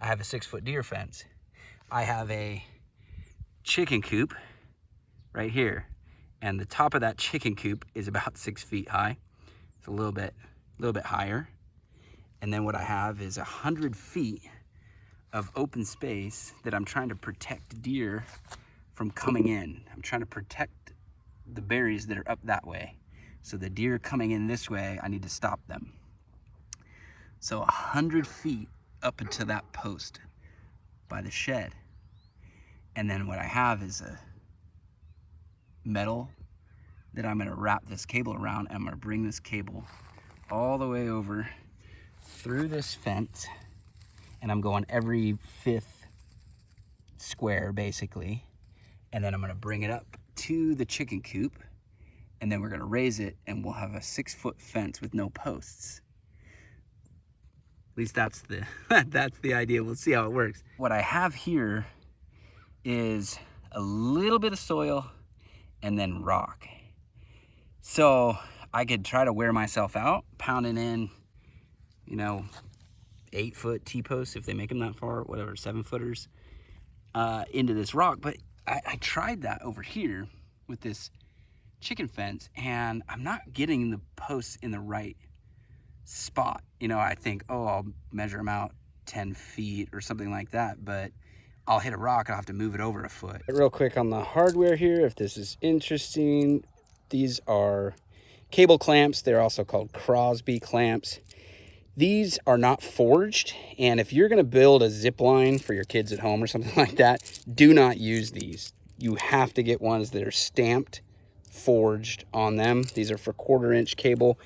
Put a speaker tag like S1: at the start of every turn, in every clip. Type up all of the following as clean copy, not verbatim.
S1: I have a 6-foot deer fence. I have a chicken coop right here. And the top of that chicken coop is about 6 feet high. It's a little bit higher. And then what I have is 100 feet of open space that I'm trying to protect deer from coming in. I'm trying to protect the berries that are up that way. So the deer coming in this way, I need to stop them. So 100 feet up into that post by the shed. And then what I have is a metal that I'm gonna wrap this cable around, and I'm gonna bring this cable all the way over through this fence, and I'm going every 5th square basically, and then I'm gonna bring it up to the chicken coop, and then we're gonna raise it, and we'll have a 6-foot fence with no posts. At least that's the that's the idea. We'll see how it works. What I have here is a little bit of soil and then rock. So I could try to wear myself out, pounding in, 8-foot T-posts if they make them that far, whatever, 7-footers, into this rock. But I tried that over here with this chicken fence, and I'm not getting the posts in the right spot. I think, oh, I'll measure them out 10 feet or something like that, but I'll hit a rock, I'll have to move it over a foot. Real quick on the hardware here, if this is interesting, these are cable clamps. They're also called Crosby clamps. These are not forged, and if you're gonna build a zip line for your kids at home or something like that, do not use these. You have to get ones that are stamped, forged on them. These are for 1/4-inch cable,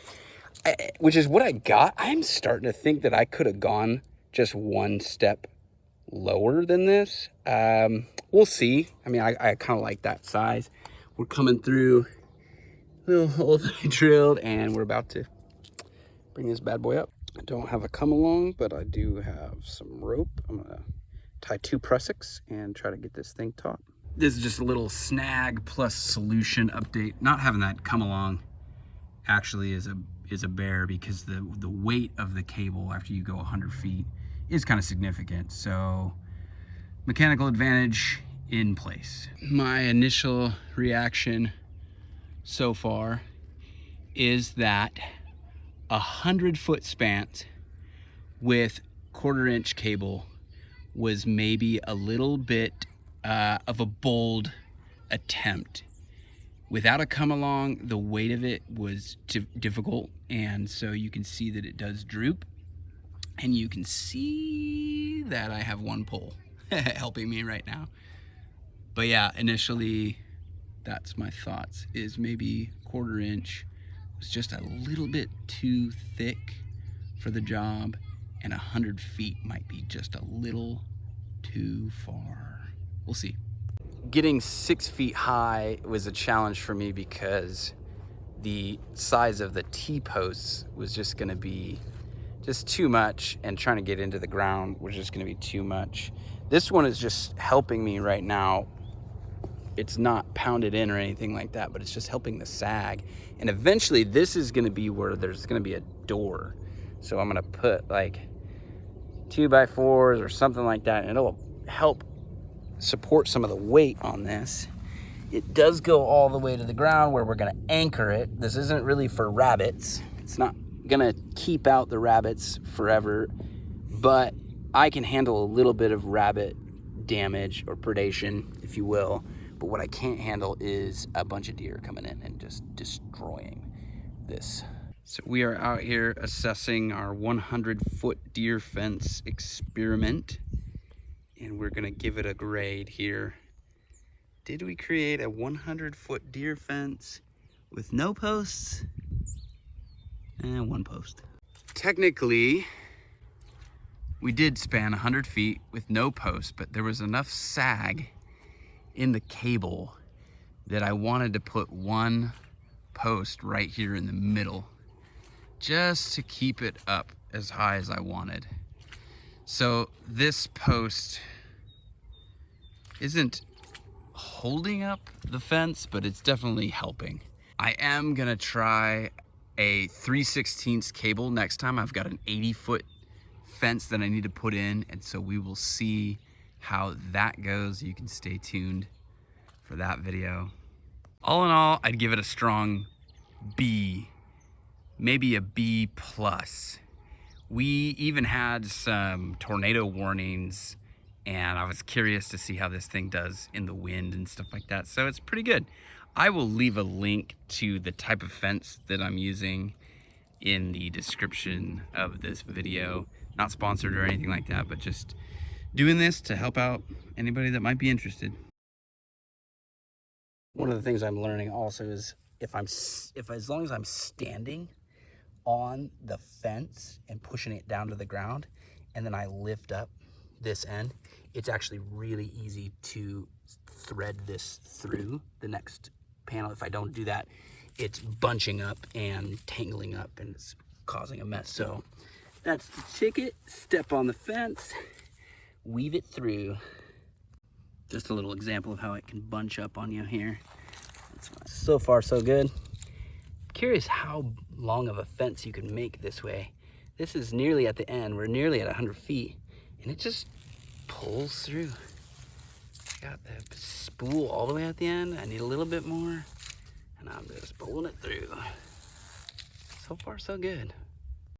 S1: which is what I got. I'm starting to think that I could have gone just one step lower than this. We'll see. I mean, I kind of like that size. We're coming through little hole that I drilled, and we're about to bring this bad boy up. I don't have a come along, but I do have some rope. I'm gonna tie 2 prussics and try to get this thing taut. This is just a little snag plus solution update. Not having that come along actually is a bear, because the weight of the cable after you go 100 feet is kind of significant. So mechanical advantage in place. My initial reaction so far is that 100-foot span with 1/4-inch cable was maybe a little bit of a bold attempt. Without a come along, the weight of it was difficult, and so you can see that it does droop, and you can see that I have 1 pole helping me right now. But yeah, initially that's my thoughts, is maybe 1/4-inch was just a little bit too thick for the job, and 100 feet might be just a little too far. We'll see. Getting 6 feet high was a challenge for me because the size of the T-posts was just gonna be just too much, and trying to get into the ground was just gonna be too much. This one is just helping me right now. It's not pounded in or anything like that, but it's just helping the sag. And eventually this is gonna be where there's gonna be a door. So I'm gonna put like 2x4s or something like that, and it'll help support some of the weight on this. It does go all the way to the ground where we're gonna anchor it. This isn't really for rabbits. It's not gonna keep out the rabbits forever, but I can handle a little bit of rabbit damage or predation, if you will. But what I can't handle is a bunch of deer coming in and just destroying this. So we are out here assessing our 100-foot deer fence experiment, and we're gonna give it a grade here. Did we create a 100-foot deer fence with no posts? And 1 post. Technically, we did span 100 feet with no posts, but there was enough sag in the cable that I wanted to put 1 post right here in the middle, just to keep it up as high as I wanted. So this post isn't holding up the fence, but it's definitely helping. I am gonna try a 3/16 cable next time. I've got an 80-foot fence that I need to put in, and so we will see how that goes. You can stay tuned for that video. All in all, I'd give it a strong B, maybe a B plus. We even had some tornado warnings, and I was curious to see how this thing does in the wind and stuff like that. So it's pretty good. I will leave a link to the type of fence that I'm using in the description of this video. Not sponsored or anything like that, but just doing this to help out anybody that might be interested. One of the things I'm learning also is as long as I'm standing on the fence and pushing it down to the ground, and then I lift up this end, it's actually really easy to thread this through the next panel. If I don't do that, it's bunching up and tangling up and it's causing a mess. So that's the ticket. Step on the fence, weave it through. Just a little example of how it can bunch up on you here. So far so good. Curious how long of a fence you can make this way. This is nearly at the end. We're nearly at 100 feet and it just pulls through. Got the spool all the way at the end. I need a little bit more and I'm just pulling it through. So far so good.